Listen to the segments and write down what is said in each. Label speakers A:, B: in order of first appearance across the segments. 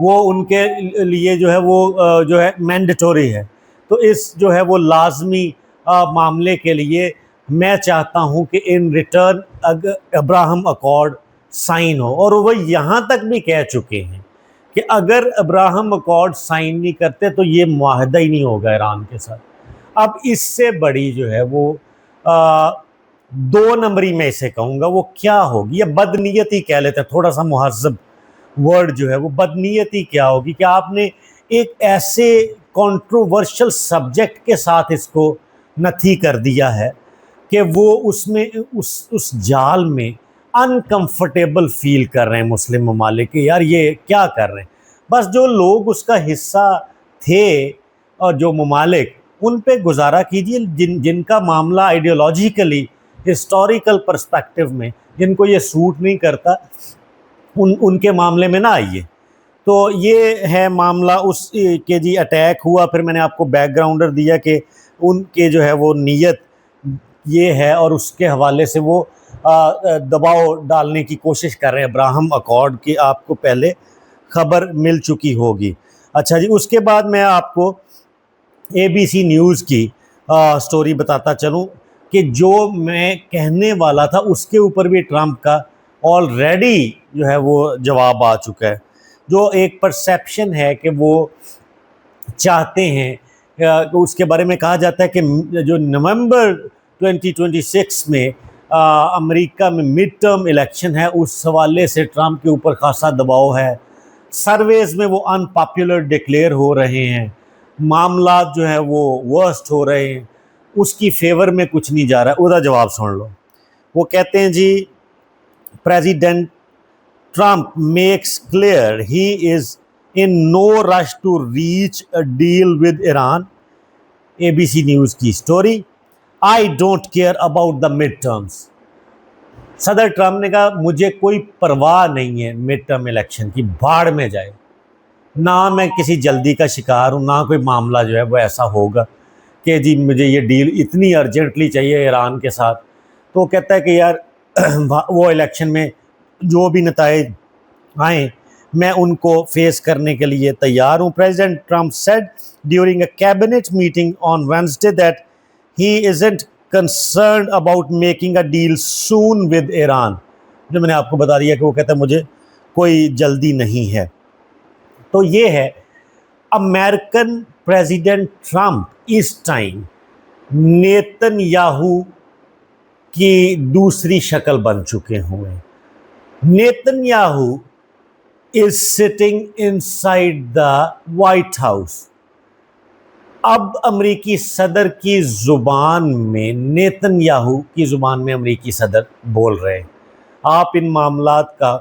A: وہ ان کے لیے جو ہے وہ جو ہے مینڈیٹوری ہے. تو اس جو ہے وہ لازمی معاملے کے لیے میں چاہتا ہوں کہ in return Abraham accord sign ہو. اور وہ یہاں تک بھی کہہ چکے ہیں کہ اگر ابراہم اکارڈ سائن نہیں کرتے تو یہ معاہدہ ہی نہیں ہوگا ایران کے ساتھ. اب اس سے بڑی جو ہے وہ دو نمبری میں اسے کہوں گا وہ کیا ہوگی، یا بدنیتی کہہ لیتے ہیں، تھوڑا سا مہذب ورڈ جو ہے وہ بدنیتی کیا ہوگی کہ آپ نے ایک ایسے کنٹروورشل سبجیکٹ کے ساتھ اس کو نتھی کر دیا ہے کہ وہ اس میں اس جال میں انکمفرٹیبل فیل کر رہے ہیں مسلم ممالک کہ یار یہ کیا کر رہے ہیں. بس جو لوگ اس کا حصہ تھے اور جو ممالک، ان پہ گزارا کیجیے. جن کا معاملہ آئیڈیالوجیکلی ہسٹوریکل پرسپیکٹو میں جن کو یہ سوٹ نہیں کرتا ان کے معاملے میں نہ آئیے. تو یہ ہے معاملہ اس کے جی اٹیک ہوا. پھر میں نے آپ کو بیک گراؤنڈر دیا کہ ان کے جو ہے وہ نیت یہ ہے، اور اس کے حوالے سے وہ دباؤ ڈالنے کی کوشش کر رہے ہیں ابراہم اکارڈ کی. آپ کو پہلے خبر مل چکی ہوگی. اچھا جی، اس کے بعد میں آپ کو ABC نیوز کی سٹوری بتاتا چلوں کہ جو میں کہنے والا تھا اس کے اوپر بھی ٹرمپ کا آلریڈی جو ہے وہ جواب آ چکا ہے. جو ایک پرسیپشن ہے کہ وہ چاہتے ہیں، اس کے بارے میں کہا جاتا ہے کہ جو نومبر 2026 میں امریکہ میں مڈ ٹرم الیکشن ہے، اس حوالے سے ٹرمپ کے اوپر خاصا دباؤ ہے. سرویز میں وہ ان پاپولر ڈکلیئر ہو رہے ہیں، معاملات جو ہے وہ ورسٹ ہو رہے ہیں، اس کی فیور میں کچھ نہیں جا رہا. ادھر جواب سن لو. وہ کہتے ہیں جی president Trump makes clear he is in no rush to reach a deal with Iran. ABC news کی story. I don't care about the midterms. صدر ٹرمپ نے کہا مجھے کوئی پرواہ نہیں ہے مڈ ٹرم الیکشن کی، بھاڑ میں جائے. نہ میں کسی جلدی کا شکار ہوں، نہ کوئی معاملہ جو ہے وہ ایسا ہوگا کہ جی مجھے یہ ڈیل اتنی ارجنٹلی چاہیے ایران کے ساتھ. تو وہ کہتا ہے کہ یار وہ الیکشن میں جو بھی نتائج آئیں میں ان کو فیس کرنے کے لیے تیار ہوں. President Trump said during a cabinet meeting on Wednesday that he isn't concerned about making a deal soon with Iran. جو میں نے آپ کو بتا دیا کہ وہ کہتا ہے مجھے کوئی جلدی نہیں ہے. تو یہ ہے امریکن پریزیڈنٹ ٹرمپ اس ٹائم نیتن یاہو کی دوسری شکل بن چکے ہوئے. Nitin Yahoo is sitting inside the White House. اب امریکی صدر کی زبان میں، نیتن یاہو کی زبان میں امریکی صدر بول رہے ہیں. آپ ان معاملات کا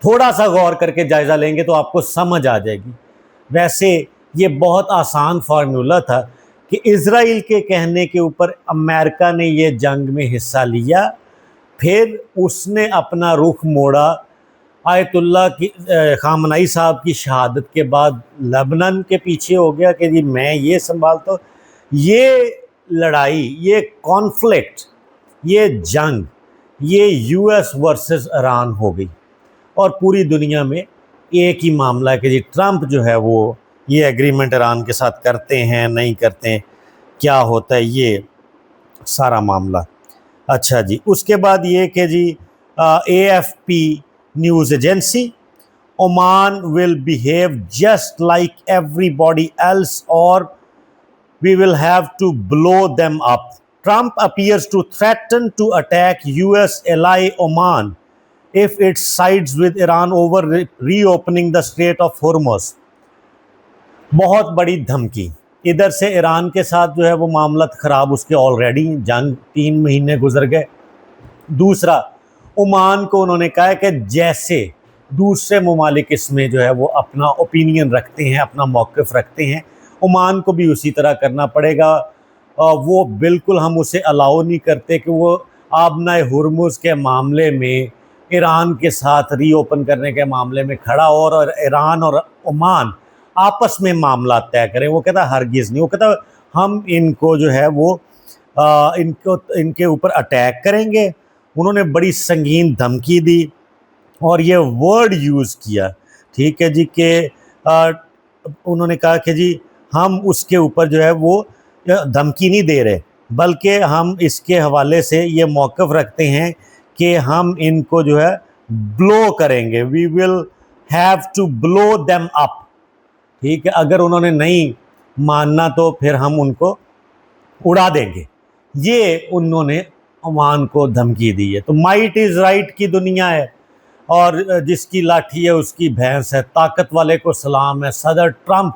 A: تھوڑا سا غور کر کے جائزہ لیں گے تو آپ کو سمجھ آ جائے گی. ویسے یہ بہت آسان فارمولا تھا کہ اسرائیل کے کہنے کے اوپر امریکہ نے یہ جنگ میں حصہ لیا، پھر اس نے اپنا رخ موڑا آیت اللہ کی خامنئی صاحب کی شہادت کے بعد لبنان کے پیچھے ہو گیا کہ جی میں یہ سنبھالتا ہوں. یہ لڑائی، یہ کانفلکٹ، یہ جنگ، یہ US ورسز ایران ہو گئی، اور پوری دنیا میں ایک ہی معاملہ ہے کہ جی ٹرمپ جو ہے وہ یہ ایگریمنٹ ایران کے ساتھ کرتے ہیں نہیں کرتے ہیں، کیا ہوتا ہے یہ سارا معاملہ. اچھا جی، اس کے بعد یہ کہ جی AFP news agency, Oman will behave just like everybody else or we will have to blow them up. Trump appears to threaten to attack US ally Oman if it sides with Iran over reopening the Strait of Hormuz. بہت بڑی دھمکی. ادھر سے ایران کے ساتھ جو ہے وہ معاملات خراب، اس کے آلریڈی جنگ 3 مہینے گزر گئے. دوسرا، عمان کو انہوں نے کہا ہے کہ جیسے دوسرے ممالک اس میں جو ہے وہ اپنا اوپینین رکھتے ہیں، اپنا موقف رکھتے ہیں، عمان کو بھی اسی طرح کرنا پڑے گا. وہ بالکل ہم اسے الاؤ نہیں کرتے کہ وہ آبنائے ہرمز کے معاملے میں ایران کے ساتھ ری اوپن کرنے کے معاملے میں کھڑا ہو اور ایران اور عمان آپس میں معاملات طے کریں. وہ کہتا ہرگز نہیں. وہ کہتا ہم ان کو جو ہے وہ ان کے اوپر اٹیک کریں گے. انہوں نے بڑی سنگین دھمکی دی اور یہ ورڈ یوز کیا، ٹھیک ہے جی، کہ انہوں نے کہا کہ جی ہم اس کے اوپر جو ہے وہ دھمکی نہیں دے رہے، بلکہ ہم اس کے حوالے سے یہ موقف رکھتے ہیں کہ ہم ان کو جو ہے بلو کریں گے، we will have to blow them up. ٹھیک ہے، اگر انہوں نے نہیں ماننا تو پھر ہم ان کو اڑا دیں گے. یہ انہوں نے عمان کو دھمکی دی ہے. تو مائٹ از رائٹ کی دنیا ہے، اور جس کی لاٹھی ہے اس کی بھینس ہے. طاقت والے کو سلام ہے. صدر ٹرمپ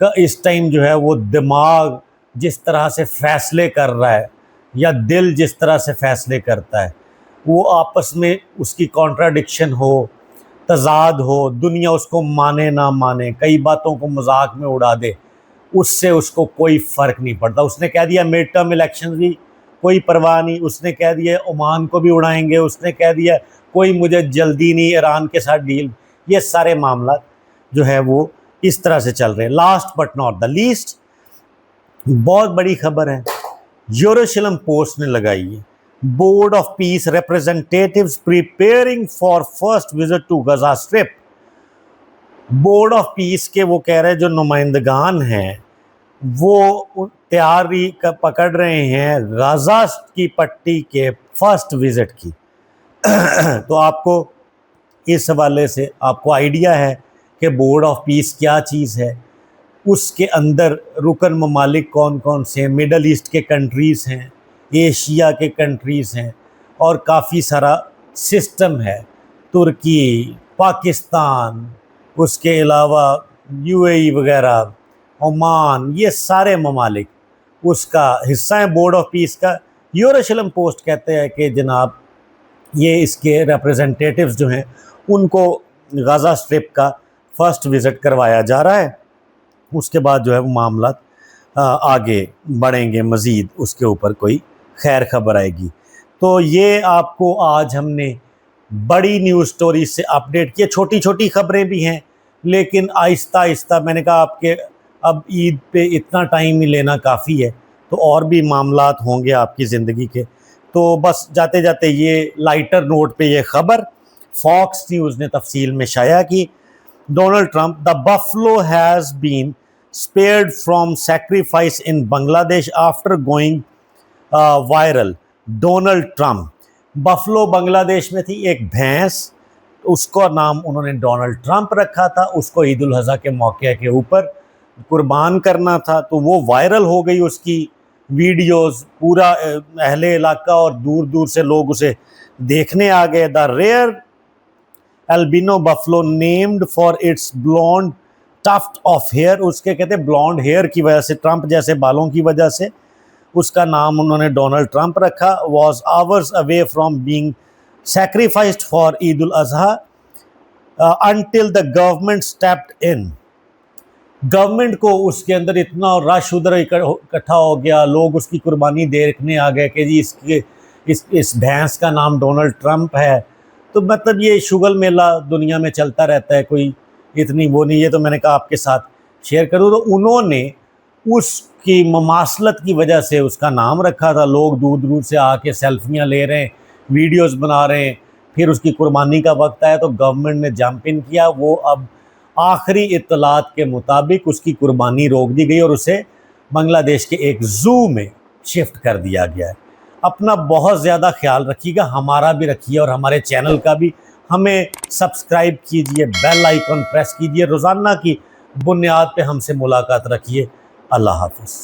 A: کا اس ٹائم جو ہے وہ دماغ جس طرح سے فیصلے کر رہا ہے، یا دل جس طرح سے فیصلے کرتا ہے، وہ آپس میں اس کی کانٹراڈکشن ہو، تضاد ہو، دنیا اس کو مانے نہ مانے، کئی باتوں کو مذاق میں اڑا دے، اس سے اس کو کوئی فرق نہیں پڑتا. اس نے کہہ دیا میڈ ٹرم الیکشن بھی کوئی پرواہ نہیں. اس نے کہہ دیا عمان کو بھی اڑائیں گے. اس نے کہہ دیا کوئی مجھے جلدی نہیں ایران کے ساتھ ڈیل. یہ سارے معاملات جو ہے وہ اس طرح سے چل رہے ہیں. Last but not the least, بہت بڑی خبر ہے، یروشلم پوسٹ نے لگائی ہے. Board of Peace representatives preparing for first visit to Gaza strip. Board of Peace کے وہ کہہ رہے جو نمائندگان ہیں وہ تیاری پکڑ رہے ہیں غزہ کی پٹی کے فرسٹ وزٹ کی. تو آپ کو اس حوالے سے آپ کو آئیڈیا ہے کہ بورڈ آف پیس کیا چیز ہے، اس کے اندر رکن ممالک کون کون سے ہیں. مڈل ایسٹ کے کنٹریز ہیں، ایشیا کے کنٹریز ہیں، اور کافی سارا سسٹم ہے. ترکی، پاکستان، اس کے علاوہ یو اے ای وغیرہ، عمان، یہ سارے ممالک اس کا حصہ ہیں بورڈ آف پیس کا. یروشلم پوسٹ کہتے ہیں کہ جناب یہ اس کے ریپرزنٹیٹیوز جو ہیں ان کو غزہ اسٹرپ کا فرسٹ وزٹ کروایا جا رہا ہے. اس کے بعد جو ہے وہ معاملات آگے بڑھیں گے، مزید اس کے اوپر کوئی خیر خبر آئے گی. تو یہ آپ کو آج ہم نے بڑی نیوز سٹوری سے اپڈیٹ کیا. چھوٹی چھوٹی خبریں بھی ہیں، لیکن آہستہ آہستہ میں نے کہا آپ کے اب عید پہ اتنا ٹائم ہی لینا کافی ہے، تو اور بھی معاملات ہوں گے آپ کی زندگی کے. تو بس جاتے جاتے یہ لائٹر نوٹ پہ یہ خبر فاکس نیوز نے تفصیل میں شائع کی. Donald Trump: the buffalo has been spared from sacrifice in Bangladesh after going viral. Donald Trump. Buffalo Bangladesh میں تھی ایک بھینس، اس کو نام انہوں نے ڈونلڈ ٹرمپ رکھا تھا. اس کو عید الاضحیٰ کے موقع کے اوپر قربان کرنا تھا، تو وہ وائرل ہو گئی اس کی ویڈیوز. پورا اہل علاقہ اور دور دور سے لوگ اسے دیکھنے آ گئے. The rare albino buffalo named for its blonde tuft of hair, اس کے کہتے ہیں بلونڈ ہیئر کی وجہ سے، ٹرمپ جیسے بالوں کی وجہ سے اس کا نام انہوں نے ڈونلڈ ٹرمپ رکھا. Was hours away from being sacrificed for Eid al-Adha until the government stepped in. Government کو اس کے اندر اتنا رش ادھر اکٹھا ہو گیا، لوگ اس کی قربانی دیکھنے آ گئے کہ جی اس بھینس کا نام ڈونلڈ ٹرمپ ہے. تو مطلب یہ شغل میلہ دنیا میں چلتا رہتا ہے، کوئی اتنی وہ نہیں ہے. تو میں نے کہا آپ کے ساتھ شیئر کروں. تو انہوں نے اس کی مماثلت کی وجہ سے اس کا نام رکھا تھا. لوگ دور دور سے آ کے سیلفیاں لے رہے ہیں، ویڈیوز بنا رہے ہیں. پھر اس کی قربانی کا وقت آیا تو گورنمنٹ نے جمپ ان کیا. وہ اب آخری اطلاعات کے مطابق اس کی قربانی روک دی گئی اور اسے بنگلہ دیش کے ایک زو میں شفٹ کر دیا گیا ہے. اپنا بہت زیادہ خیال رکھیے گا، ہمارا بھی رکھیے اور ہمارے چینل کا بھی. ہمیں سبسکرائب کیجئے، بیل آئیکن پریس کیجئے، روزانہ کی بنیاد پہ ہم سے ملاقات رکھیے. اللہ حافظ.